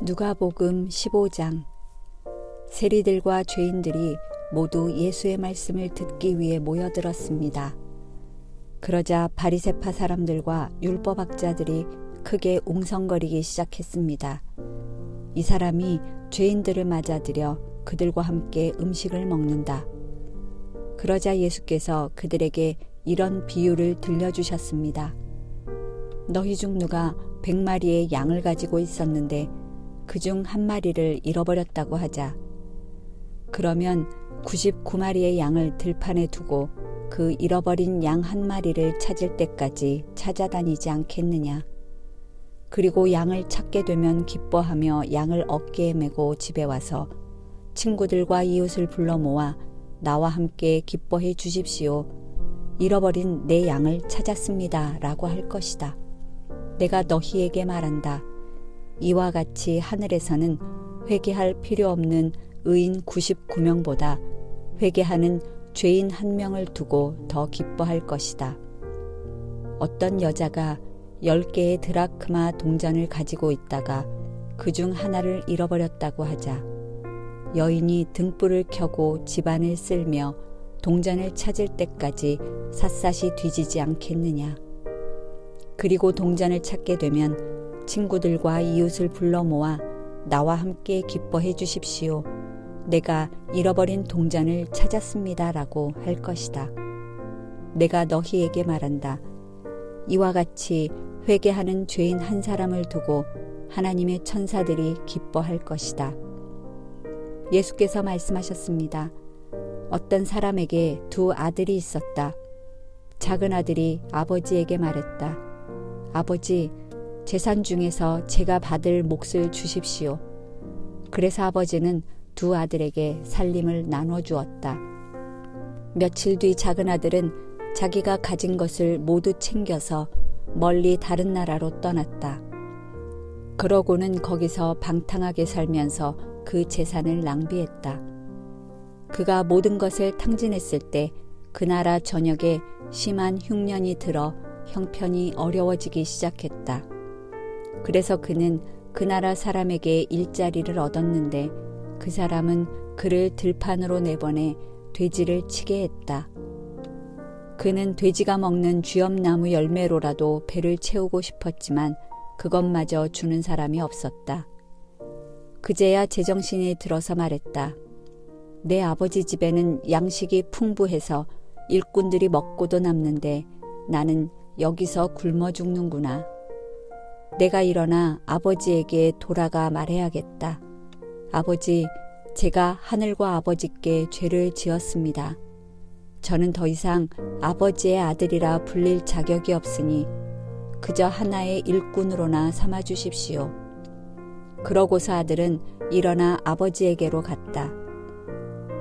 누가복음 15장. 세리들과 죄인들이 모두 예수의 말씀을 듣기 위해 모여들었습니다. 그러자 바리새파 사람들과 율법학자들이 크게 웅성거리기 시작했습니다. 이 사람이 죄인들을 맞아들여 그들과 함께 음식을 먹는다. 그러자 예수께서 그들에게 이런 비유를 들려주셨습니다. 너희 중 누가 100마리의 양을 가지고 있었는데 그중 한 마리를 잃어버렸다고 하자. 그러면 99마리의 양을 들판에 두고 그 잃어버린 양 한 마리를 찾을 때까지 찾아다니지 않겠느냐. 그리고 양을 찾게 되면 기뻐하며 양을 어깨에 메고 집에 와서 친구들과 이웃을 불러 모아 나와 함께 기뻐해 주십시오. 잃어버린 내 양을 찾았습니다. 라고 할 것이다. 내가 너희에게 말한다. 이와 같이 하늘에서는 회개할 필요 없는 의인 99명보다 회개하는 죄인 1명을 두고 더 기뻐할 것이다. 어떤 여자가 10개의 드라크마 동전을 가지고 있다가 그중 하나를 잃어버렸다고 하자. 여인이 등불을 켜고 집안을 쓸며 동전을 찾을 때까지 샅샅이 뒤지지 않겠느냐. 그리고 동전을 찾게 되면 친구들과 이웃을 불러 모아 나와 함께 기뻐해 주십시오. 내가 잃어버린 동전을 찾았습니다. 라고 할 것이다. 내가 너희에게 말한다. 이와 같이 회개하는 죄인 한 사람을 두고 하나님의 천사들이 기뻐할 것이다. 예수께서 말씀하셨습니다. 어떤 사람에게 2 아들이 있었다. 작은 아들이 아버지에게 말했다. 아버지, 재산 중에서 제가 받을 몫을 주십시오. 그래서 아버지는 2 아들에게 살림을 나눠 주었다. 며칠 뒤 작은 아들은 자기가 가진 것을 모두 챙겨서 멀리 다른 나라로 떠났다. 그러고는 거기서 방탕하게 살면서 그 재산을 낭비했다. 그가 모든 것을 탕진했을 때 그 나라 전역에 심한 흉년이 들어 형편이 어려워지기 시작했다. 그래서 그는 그 나라 사람에게 일자리를 얻었는데 그 사람은 그를 들판으로 내보내 돼지를 치게 했다. 그는 돼지가 먹는 쥐엄나무 열매로라도 배를 채우고 싶었지만 그것마저 주는 사람이 없었다. 그제야 제정신이 들어서 말했다. 내 아버지 집에는 양식이 풍부해서 일꾼들이 먹고도 남는데 나는 여기서 굶어 죽는구나. 내가 일어나 아버지에게 돌아가 말해야겠다. 아버지, 제가 하늘과 아버지께 죄를 지었습니다. 저는 더 이상 아버지의 아들이라 불릴 자격이 없으니 그저 하나의 일꾼으로나 삼아 주십시오. 그러고서 아들은 일어나 아버지에게로 갔다.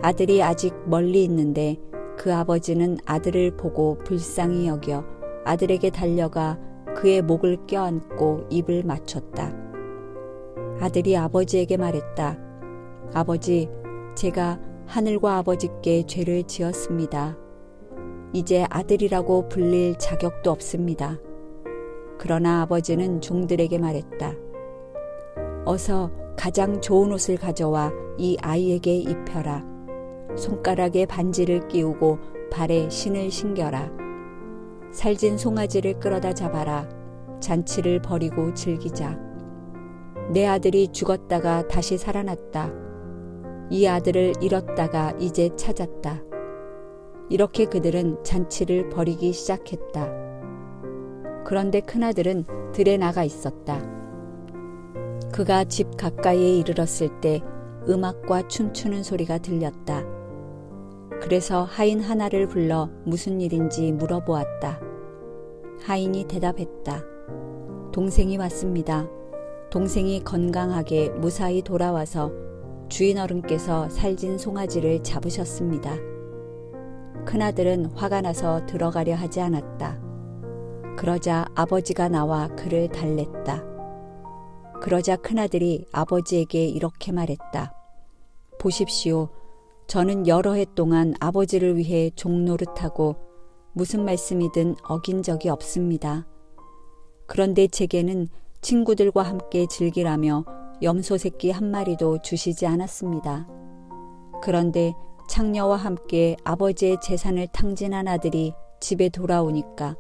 아들이 아직 멀리 있는데 그 아버지는 아들을 보고 불쌍히 여겨 아들에게 달려가 그의 목을 껴안고 입을 맞췄다. 아들이 아버지에게 말했다. 아버지, 제가 하늘과 아버지께 죄를 지었습니다. 이제 아들이라고 불릴 자격도 없습니다. 그러나 아버지는 종들에게 말했다. 어서 가장 좋은 옷을 가져와 이 아이에게 입혀라. 손가락에 반지를 끼우고 발에 신을 신겨라. 살진 송아지를 끌어다 잡아라. 잔치를 벌이고 즐기자. 내 아들이 죽었다가 다시 살아났다. 이 아들을 잃었다가 이제 찾았다. 이렇게 그들은 잔치를 벌이기 시작했다. 그런데 큰아들은 들에 나가 있었다. 그가 집 가까이에 이르렀을 때 음악과 춤추는 소리가 들렸다. 그래서 하인 하나를 불러 무슨 일인지 물어보았다. 하인이 대답했다. 동생이 왔습니다. 동생이 건강하게 무사히 돌아와서 주인 어른께서 살진 송아지를 잡으셨습니다. 큰아들은 화가 나서 들어가려 하지 않았다. 그러자 아버지가 나와 그를 달랬다. 그러자 큰아들이 아버지에게 이렇게 말했다. 보십시오. 저는 여러 해 동안 아버지를 위해 종노릇하고 무슨 말씀이든 어긴 적이 없습니다. 그런데 제게는 친구들과 함께 즐기라며 염소 새끼 한 마리도 주시지 않았습니다. 그런데 창녀와 함께 아버지의 재산을 탕진한 아들이 집에 돌아오니까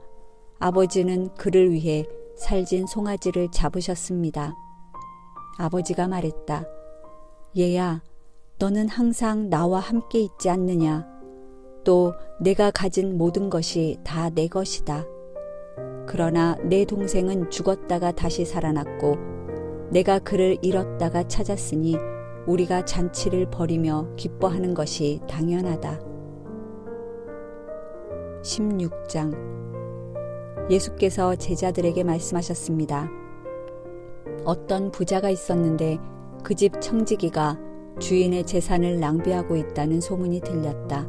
아버지는 그를 위해 살진 송아지를 잡으셨습니다. 아버지가 말했다. 얘야, 너는 항상 나와 함께 있지 않느냐? 또 내가 가진 모든 것이 다 내 것이다. 그러나 내 동생은 죽었다가 다시 살아났고 내가 그를 잃었다가 찾았으니 우리가 잔치를 벌이며 기뻐하는 것이 당연하다. 16장. 예수께서 제자들에게 말씀하셨습니다. 어떤 부자가 있었는데 그 집 청지기가 주인의 재산을 낭비하고 있다는 소문이 들렸다.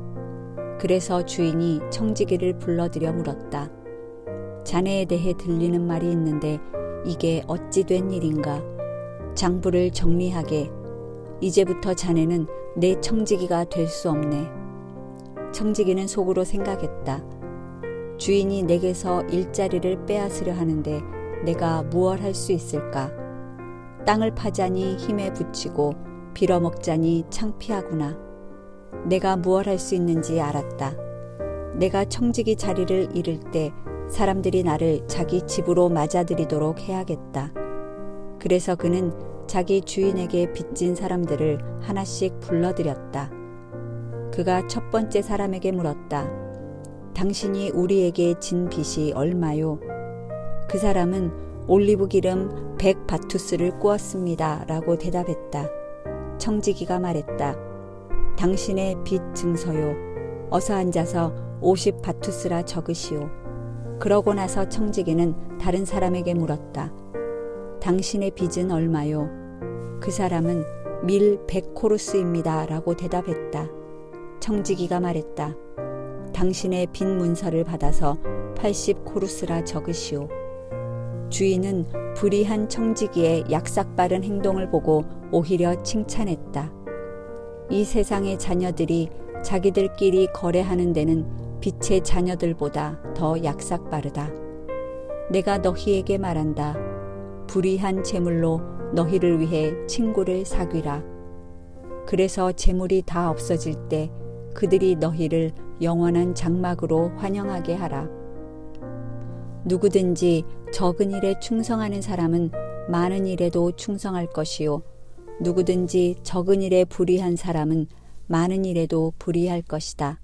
그래서 주인이 청지기를 불러들여 물었다. 자네에 대해 들리는 말이 있는데 이게 어찌 된 일인가? 장부를 정리하게. 이제부터 자네는 내 청지기가 될 수 없네. 청지기는 속으로 생각했다. 주인이 내게서 일자리를 빼앗으려 하는데 내가 무얼 할 수 있을까? 땅을 파자니 힘에 부치고 빌어먹자니 창피하구나. 내가 무얼 할 수 있는지 알았다. 내가 청지기 자리를 잃을 때 사람들이 나를 자기 집으로 맞아들이도록 해야겠다. 그래서 그는 자기 주인에게 빚진 사람들을 하나씩 불러들였다. 그가 첫 번째 사람에게 물었다. 당신이 우리에게 진 빚이 얼마요? 그 사람은 올리브 기름 100바투스를 꾸었습니다. 라고 대답했다. 청지기가 말했다. 당신의 빚 증서요. 어서 앉아서 50바투스라 적으시오. 그러고 나서 청지기는 다른 사람에게 물었다. 당신의 빚은 얼마요? 그 사람은 밀 100코루스입니다. 라고 대답했다. 청지기가 말했다. 당신의 빚 문서를 받아서 80코루스라 적으시오. 주인은 불의한 청지기의 약삭빠른 행동을 보고 오히려 칭찬했다. 이 세상의 자녀들이 자기들끼리 거래하는 데는 빛의 자녀들보다 더 약삭빠르다. 내가 너희에게 말한다. 불의한 재물로 너희를 위해 친구를 사귀라. 그래서 재물이 다 없어질 때 그들이 너희를 영원한 장막으로 환영하게 하라. 누구든지 적은 일에 충성하는 사람은 많은 일에도 충성할 것이요. 누구든지 적은 일에 불의한 사람은 많은 일에도 불의할 것이다.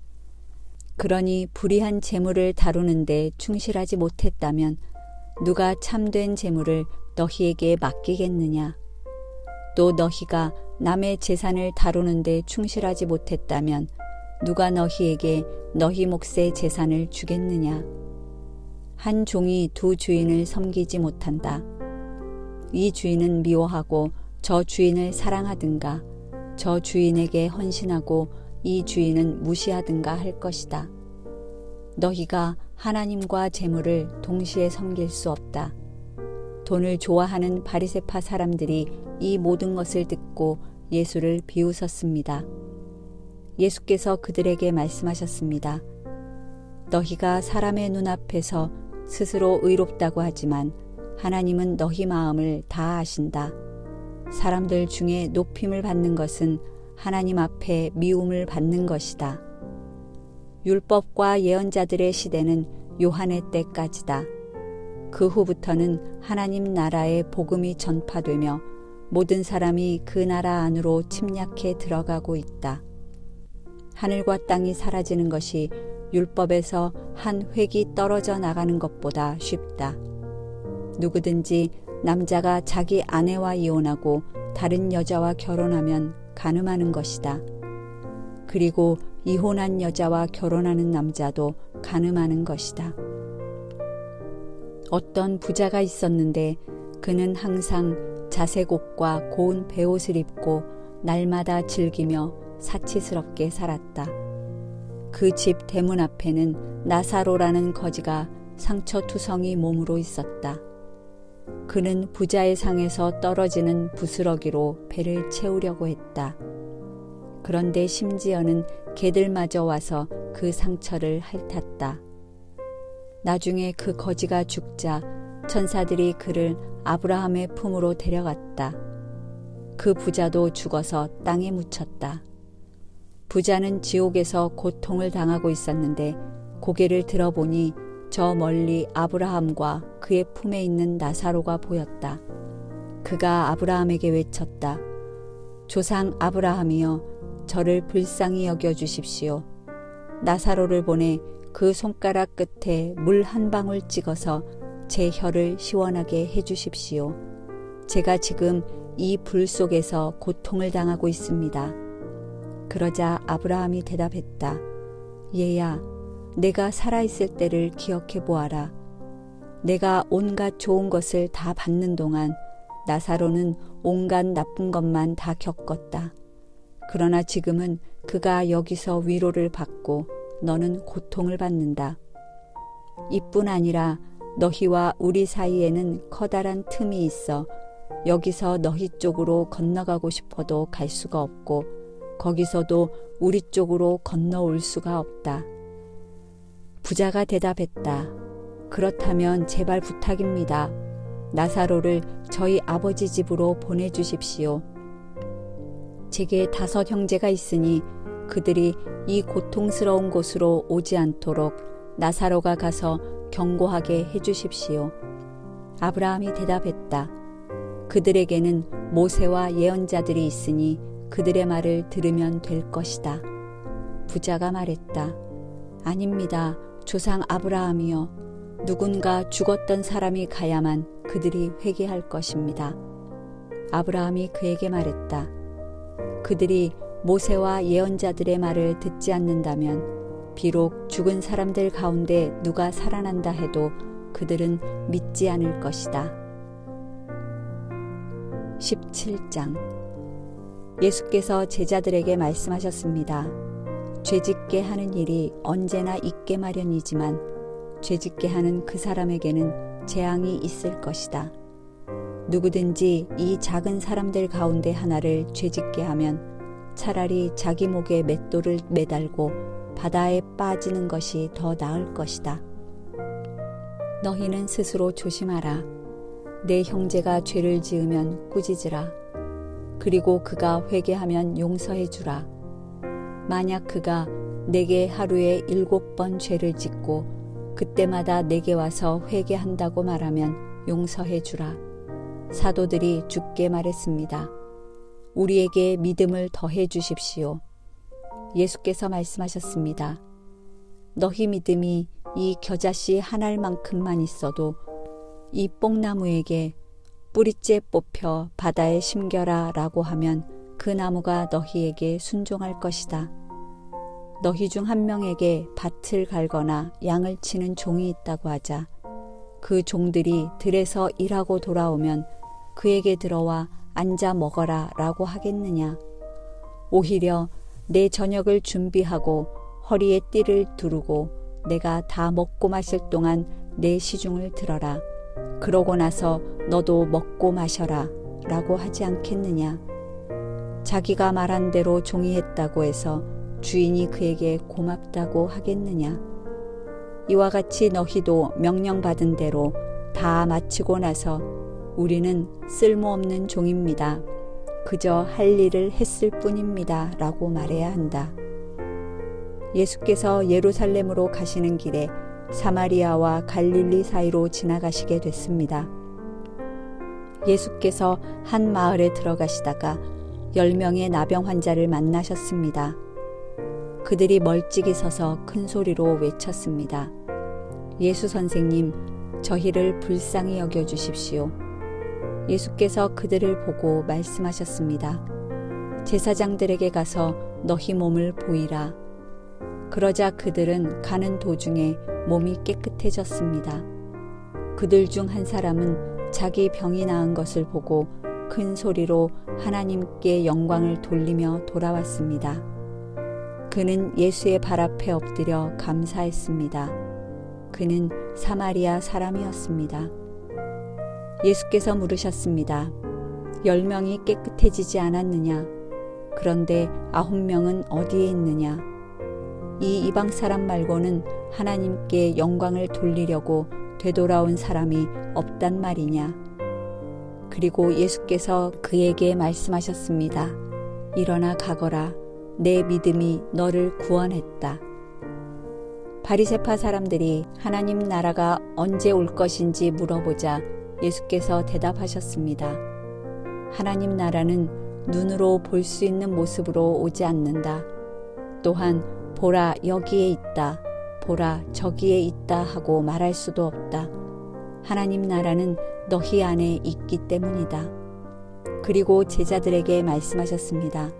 그러니 불의한 재물을 다루는데 충실하지 못했다면 누가 참된 재물을 너희에게 맡기겠느냐? 또 너희가 남의 재산을 다루는데 충실하지 못했다면 누가 너희에게 너희 몫의 재산을 주겠느냐? 한 종이 두 주인을 섬기지 못한다. 이 주인은 미워하고 저 주인을 사랑하든가 저 주인에게 헌신하고 이 주인은 무시하든가 할 것이다. 너희가 하나님과 재물을 동시에 섬길 수 없다. 돈을 좋아하는 바리새파 사람들이 이 모든 것을 듣고 예수를 비웃었습니다. 예수께서 그들에게 말씀하셨습니다. 너희가 사람의 눈앞에서 스스로 의롭다고 하지만 하나님은 너희 마음을 다 아신다. 사람들 중에 높임을 받는 것은 하나님 앞에 미움을 받는 것이다. 율법과 예언자들의 시대는 요한의 때까지다. 그 후부터는 하나님 나라의 복음이 전파되며 모든 사람이 그 나라 안으로 침략해 들어가고 있다. 하늘과 땅이 사라지는 것이 율법에서 한 획이 떨어져 나가는 것보다 쉽다. 누구든지 남자가 자기 아내와 이혼하고 다른 여자와 결혼하면 간음하는 것이다. 그리고 이혼한 여자와 결혼하는 남자도 간음하는 것이다. 어떤 부자가 있었는데 그는 항상 자색 옷과 고운 베옷을 입고 날마다 즐기며 사치스럽게 살았다. 그 집 대문 앞에는 나사로라는 거지가 상처투성이 몸으로 있었다. 그는 부자의 상에서 떨어지는 부스러기로 배를 채우려고 했다. 그런데 심지어는 개들마저 와서 그 상처를 핥았다. 나중에 그 거지가 죽자 천사들이 그를 아브라함의 품으로 데려갔다. 그 부자도 죽어서 땅에 묻혔다. 부자는 지옥에서 고통을 당하고 있었는데 고개를 들어보니 저 멀리 아브라함과 그의 품에 있는 나사로가 보였다. 그가 아브라함에게 외쳤다. 조상 아브라함이여, 저를 불쌍히 여겨 주십시오. 나사로를 보내 그 손가락 끝에 물 한 방울 찍어서 제 혀를 시원하게 해 주십시오. 제가 지금 이 불 속에서 고통을 당하고 있습니다. 그러자 아브라함이 대답했다. 얘야, 내가 살아있을 때를 기억해 보아라. 내가 온갖 좋은 것을 다 받는 동안 나사로는 온갖 나쁜 것만 다 겪었다. 그러나 지금은 그가 여기서 위로를 받고 너는 고통을 받는다. 이뿐 아니라 너희와 우리 사이에는 커다란 틈이 있어 여기서 너희 쪽으로 건너가고 싶어도 갈 수가 없고 거기서도 우리 쪽으로 건너올 수가 없다. 부자가 대답했다. 그렇다면 제발 부탁입니다. 나사로를 저희 아버지 집으로 보내주십시오. 제게 5 형제가 있으니 그들이 이 고통스러운 곳으로 오지 않도록 나사로가 가서 경고하게 해주십시오. 아브라함이 대답했다. 그들에게는 모세와 예언자들이 있으니 그들의 말을 들으면 될 것이다. 부자가 말했다. 아닙니다. 조상 아브라함이여. 누군가 죽었던 사람이 가야만 그들이 회개할 것입니다. 아브라함이 그에게 말했다. 그들이 모세와 예언자들의 말을 듣지 않는다면 비록 죽은 사람들 가운데 누가 살아난다 해도 그들은 믿지 않을 것이다. 17장. 예수께서 제자들에게 말씀하셨습니다. 죄짓게 하는 일이 언제나 있게 마련이지만 죄짓게 하는 그 사람에게는 재앙이 있을 것이다. 누구든지 이 작은 사람들 가운데 하나를 죄짓게 하면 차라리 자기 목에 맷돌을 매달고 바다에 빠지는 것이 더 나을 것이다. 너희는 스스로 조심하라. 내 형제가 죄를 지으면 꾸짖으라. 그리고 그가 회개하면 용서해 주라. 만약 그가 내게 하루에 7번 죄를 짓고 그때마다 내게 와서 회개한다고 말하면 용서해 주라. 사도들이 주께 말했습니다. 우리에게 믿음을 더해 주십시오. 예수께서 말씀하셨습니다. 너희 믿음이 이 겨자씨 한 알만큼만 있어도 이 뽕나무에게 뿌리째 뽑혀 바다에 심겨라 라고 하면 그 나무가 너희에게 순종할 것이다. 너희 중 한 명에게 밭을 갈거나 양을 치는 종이 있다고 하자. 그 종들이 들에서 일하고 돌아오면 그에게 들어와 앉아 먹어라 라고 하겠느냐. 오히려 내 저녁을 준비하고 허리에 띠를 두르고 내가 다 먹고 마실 동안 내 시중을 들어라. 그러고 나서 너도 먹고 마셔라 라고 하지 않겠느냐. 자기가 말한 대로 종이 했다고 해서 주인이 그에게 고맙다고 하겠느냐. 이와 같이 너희도 명령받은 대로 다 마치고 나서 우리는 쓸모없는 종입니다. 그저 할 일을 했을 뿐입니다 라고 말해야 한다. 예수께서 예루살렘으로 가시는 길에 사마리아와 갈릴리 사이로 지나가시게 됐습니다. 예수께서 한 마을에 들어가시다가 10명의 나병 환자를 만나셨습니다. 그들이 멀찍이 서서 큰 소리로 외쳤습니다. 예수 선생님, 저희를 불쌍히 여겨 주십시오. 예수께서 그들을 보고 말씀하셨습니다. 제사장들에게 가서 너희 몸을 보이라. 그러자 그들은 가는 도중에 몸이 깨끗해졌습니다. 그들 중 한 사람은 자기 병이 나은 것을 보고 큰 소리로 하나님께 영광을 돌리며 돌아왔습니다. 그는 예수의 발 앞에 엎드려 감사했습니다. 그는 사마리아 사람이었습니다. 예수께서 물으셨습니다. 10명이 깨끗해지지 않았느냐? 그런데 9명은 어디에 있느냐? 이 이방 사람 말고는 하나님께 영광을 돌리려고 되돌아온 사람이 없단 말이냐? 그리고 예수께서 그에게 말씀하셨습니다. 일어나 가거라. 내 믿음이 너를 구원했다. 바리새파 사람들이 하나님 나라가 언제 올 것인지 물어보자 예수께서 대답하셨습니다. 하나님 나라는 눈으로 볼 수 있는 모습으로 오지 않는다. 또한 보라 여기에 있다. 보라 저기에 있다 하고 말할 수도 없다. 하나님 나라는 너희 안에 있기 때문이다. 그리고 제자들에게 말씀하셨습니다.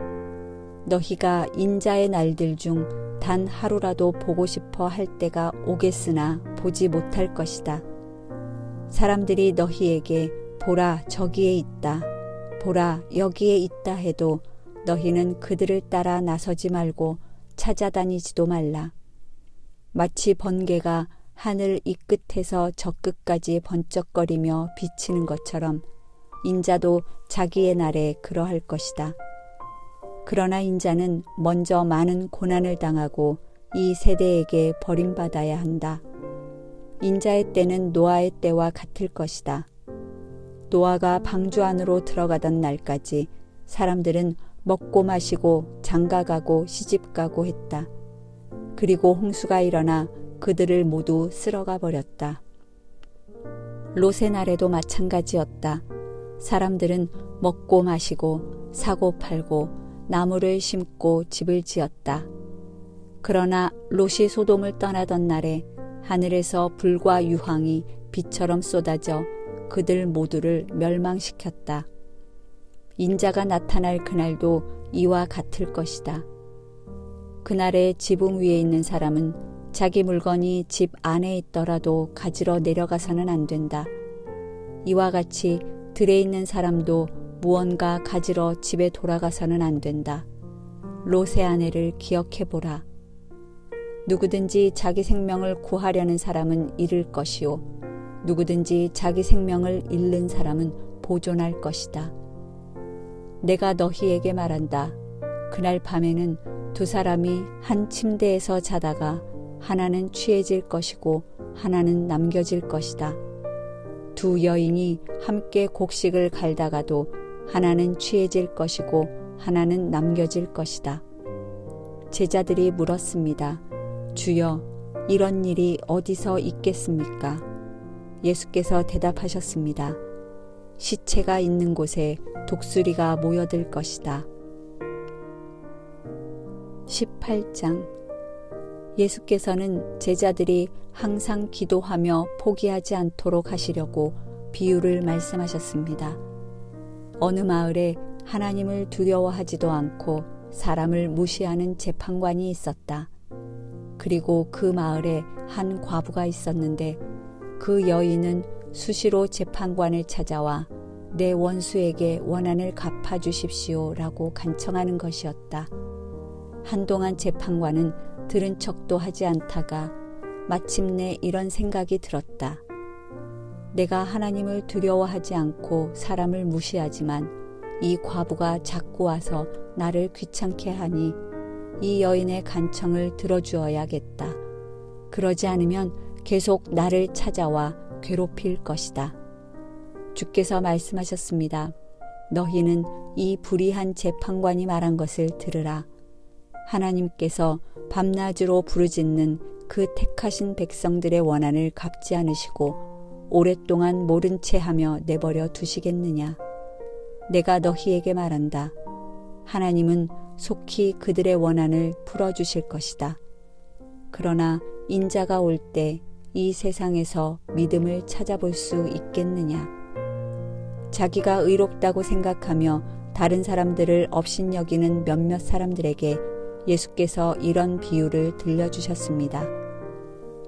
너희가 인자의 날들 중 단 하루라도 보고 싶어 할 때가 오겠으나 보지 못할 것이다. 사람들이 너희에게 보라 저기에 있다. 보라 여기에 있다 해도 너희는 그들을 따라 나서지 말고 찾아다니지도 말라. 마치 번개가 하늘 이 끝에서 저 끝까지 번쩍거리며 비치는 것처럼 인자도 자기의 날에 그러할 것이다. 그러나 인자는 먼저 많은 고난을 당하고 이 세대에게 버림받아야 한다. 인자의 때는 노아의 때와 같을 것이다. 노아가 방주 안으로 들어가던 날까지 사람들은 먹고 마시고 장가가고 시집가고 했다. 그리고 홍수가 일어나 그들을 모두 쓸어가 버렸다. 롯의 날에도 마찬가지였다. 사람들은 먹고 마시고 사고 팔고 나무를 심고 집을 지었다. 그러나 롯이 소돔을 떠나던 날에 하늘에서 불과 유황이 비처럼 쏟아져 그들 모두를 멸망시켰다. 인자가 나타날 그날도 이와 같을 것이다. 그날에 지붕 위에 있는 사람은 자기 물건이 집 안에 있더라도 가지러 내려가서는 안 된다. 이와 같이 들에 있는 사람도 무언가 가지러 집에 돌아가서는 안 된다. 롯의 아내를 기억해보라. 누구든지 자기 생명을 구하려는 사람은 잃을 것이요 누구든지 자기 생명을 잃는 사람은 보존할 것이다. 내가 너희에게 말한다. 그날 밤에는 두 사람이 한 침대에서 자다가 하나는 취해질 것이고 하나는 남겨질 것이다. 두 여인이 함께 곡식을 갈다가도 하나는 취해질 것이고 하나는 남겨질 것이다. 제자들이 물었습니다. 주여, 이런 일이 어디서 있겠습니까? 예수께서 대답하셨습니다. 시체가 있는 곳에 독수리가 모여들 것이다. 18장. 예수께서는 제자들이 항상 기도하며 포기하지 않도록 하시려고 비유를 말씀하셨습니다. 어느 마을에 하나님을 두려워하지도 않고 사람을 무시하는 재판관이 있었다. 그리고 그 마을에 한 과부가 있었는데 그 여인은 수시로 재판관을 찾아와 내 원수에게 원한을 갚아주십시오 라고 간청하는 것이었다. 한동안 재판관은 들은 척도 하지 않다가 마침내 이런 생각이 들었다. 내가 하나님을 두려워하지 않고 사람을 무시하지만 이 과부가 자꾸 와서 나를 귀찮게 하니 이 여인의 간청을 들어주어야겠다. 그러지 않으면 계속 나를 찾아와 괴롭힐 것이다. 주께서 말씀하셨습니다. 너희는 이 불의한 재판관이 말한 것을 들으라. 하나님께서 밤낮으로 부르짖는 그 택하신 백성들의 원한을 갚지 않으시고 오랫동안 모른 채 하며 내버려 두시겠느냐. 내가 너희에게 말한다. 하나님은 속히 그들의 원한을 풀어주실 것이다. 그러나 인자가 올 때 이 세상에서 믿음을 찾아볼 수 있겠느냐. 자기가 의롭다고 생각하며 다른 사람들을 업신여기는 몇몇 사람들에게 예수께서 이런 비유를 들려주셨습니다.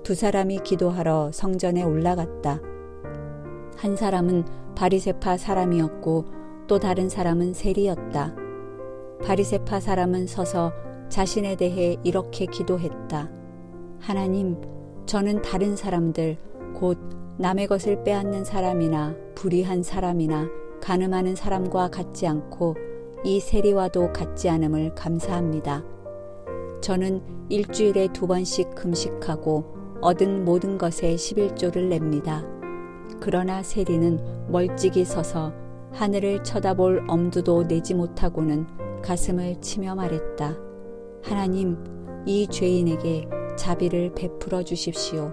두 사람이 기도하러 성전에 올라갔다. 한 사람은 바리새파 사람이었고 또 다른 사람은 세리였다. 바리새파 사람은 서서 자신에 대해 이렇게 기도했다. 하나님, 저는 다른 사람들, 곧 남의 것을 빼앗는 사람이나 불의한 사람이나 간음하는 사람과 같지 않고 이 세리와도 같지 않음을 감사합니다. 저는 일주일에 2번씩 금식하고 얻은 모든 것에 11조를 냅니다. 그러나 세리는 멀찍이 서서 하늘을 쳐다볼 엄두도 내지 못하고는 가슴을 치며 말했다. 하나님, 이 죄인에게 자비를 베풀어 주십시오.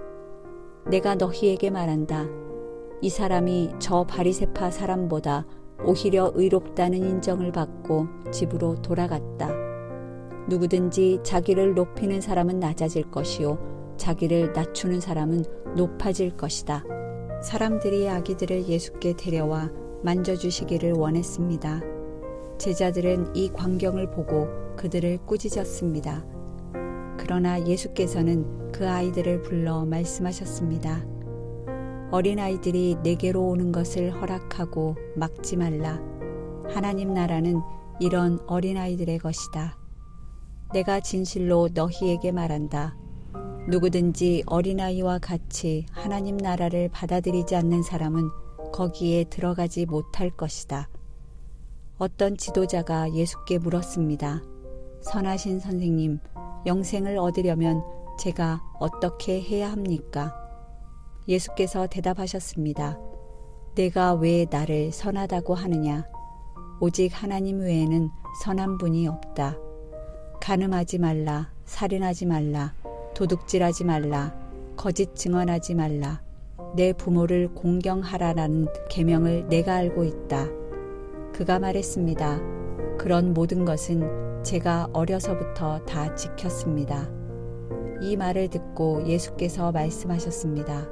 내가 너희에게 말한다. 이 사람이 저 바리새파 사람보다 오히려 의롭다는 인정을 받고 집으로 돌아갔다. 누구든지 자기를 높이는 사람은 낮아질 것이요 자기를 낮추는 사람은 높아질 것이다. 사람들이 아기들을 예수께 데려와 만져주시기를 원했습니다. 제자들은 이 광경을 보고 그들을 꾸짖었습니다. 그러나 예수께서는 그 아이들을 불러 말씀하셨습니다. 어린아이들이 내게로 오는 것을 허락하고 막지 말라. 하나님 나라는 이런 어린아이들의 것이다. 내가 진실로 너희에게 말한다. 누구든지 어린아이와 같이 하나님 나라를 받아들이지 않는 사람은 거기에 들어가지 못할 것이다. 어떤 지도자가 예수께 물었습니다. 선하신 선생님, 영생을 얻으려면 제가 어떻게 해야 합니까? 예수께서 대답하셨습니다. 내가 왜 나를 선하다고 하느냐? 오직 하나님 외에는 선한 분이 없다. 간음하지 말라, 살인하지 말라, 도둑질하지 말라, 거짓 증언하지 말라, 내 부모를 공경하라라는 계명을 내가 알고 있다. 그가 말했습니다. 그런 모든 것은 제가 어려서부터 다 지켰습니다. 이 말을 듣고 예수께서 말씀하셨습니다.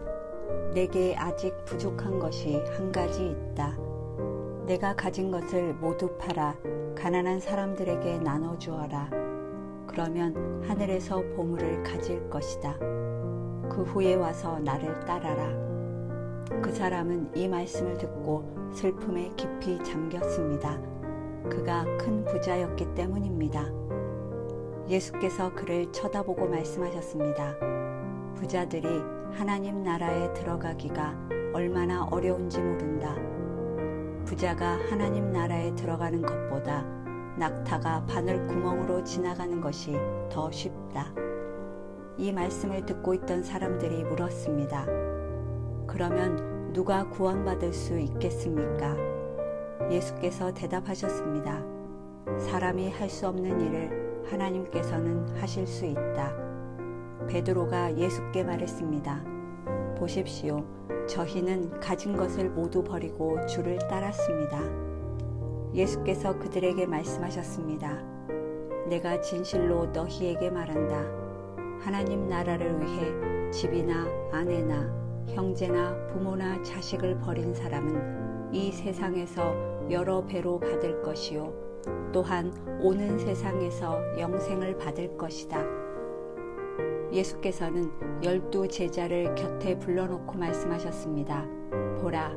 내게 아직 부족한 것이 한 가지 있다. 내가 가진 것을 모두 팔아 가난한 사람들에게 나눠주어라. 그러면 하늘에서 보물을 가질 것이다. 그 후에 와서 나를 따라라. 그 사람은 이 말씀을 듣고 슬픔에 깊이 잠겼습니다. 그가 큰 부자였기 때문입니다. 예수께서 그를 쳐다보고 말씀하셨습니다. 부자들이 하나님 나라에 들어가기가 얼마나 어려운지 모른다. 부자가 하나님 나라에 들어가는 것보다 낙타가 바늘 구멍으로 지나가는 것이 더 쉽다. 이 말씀을 듣고 있던 사람들이 물었습니다. 그러면 누가 구원받을 수 있겠습니까? 예수께서 대답하셨습니다. 사람이 할 수 없는 일을 하나님께서는 하실 수 있다. 베드로가 예수께 말했습니다. 보십시오. 저희는 가진 것을 모두 버리고 주를 따랐습니다. 예수께서 그들에게 말씀하셨습니다. 내가 진실로 너희에게 말한다. 하나님 나라를 위해 집이나 아내나 형제나 부모나 자식을 버린 사람은 이 세상에서 여러 배로 받을 것이요 또한 오는 세상에서 영생을 받을 것이다. 예수께서는 12 제자를 곁에 불러놓고 말씀하셨습니다. 보라,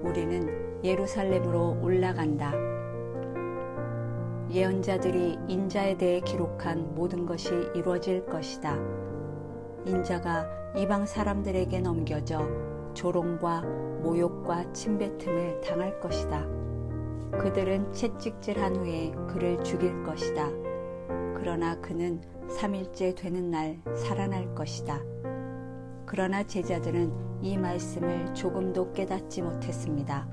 우리는 예루살렘으로 올라간다. 예언자들이 인자에 대해 기록한 모든 것이 이루어질 것이다. 인자가 이방 사람들에게 넘겨져 조롱과 모욕과 침뱉음을 당할 것이다. 그들은 채찍질한 후에 그를 죽일 것이다. 그러나 그는 3일째 되는 날 살아날 것이다. 그러나 제자들은 이 말씀을 조금도 깨닫지 못했습니다.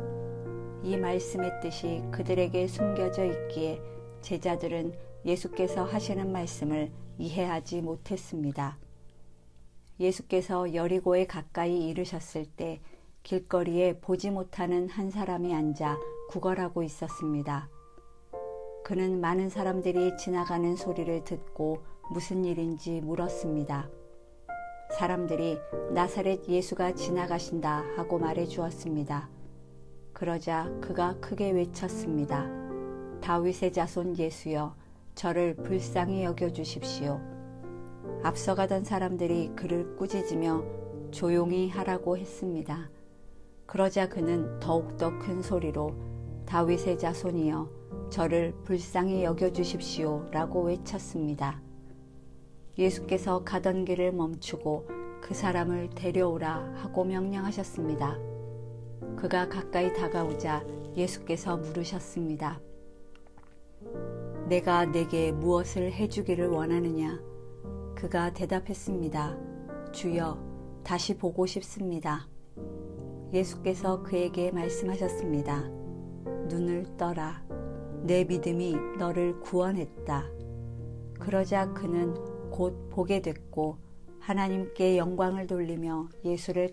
이 말씀의 뜻이 그들에게 숨겨져 있기에 제자들은 예수께서 하시는 말씀을 이해하지 못했습니다. 예수께서 여리고에 가까이 이르셨을 때 길거리에 보지 못하는 한 사람이 앉아 구걸하고 있었습니다. 그는 많은 사람들이 지나가는 소리를 듣고 무슨 일인지 물었습니다. 사람들이 나사렛 예수가 지나가신다 하고 말해 주었습니다. 그러자 그가 크게 외쳤습니다. 다윗의 자손 예수여, 저를 불쌍히 여겨주십시오. 앞서가던 사람들이 그를 꾸짖으며 조용히 하라고 했습니다. 그러자 그는 더욱더 큰 소리로 다윗의 자손이여, 저를 불쌍히 여겨주십시오 라고 외쳤습니다. 예수께서 가던 길을 멈추고 그 사람을 데려오라 하고 명령하셨습니다. 그가 가까이 다가오자 예수께서 물으셨습니다. 내가 내게 무엇을 해주기를 원하느냐? 그가 대답했습니다. 주여, 다시 보고 싶습니다. 예수께서 그에게 말씀하셨습니다. 눈을 떠라. 내 믿음이 너를 구원했다. 그러자 그는 곧 보게 됐고 하나님께 영광을 돌리며 예수를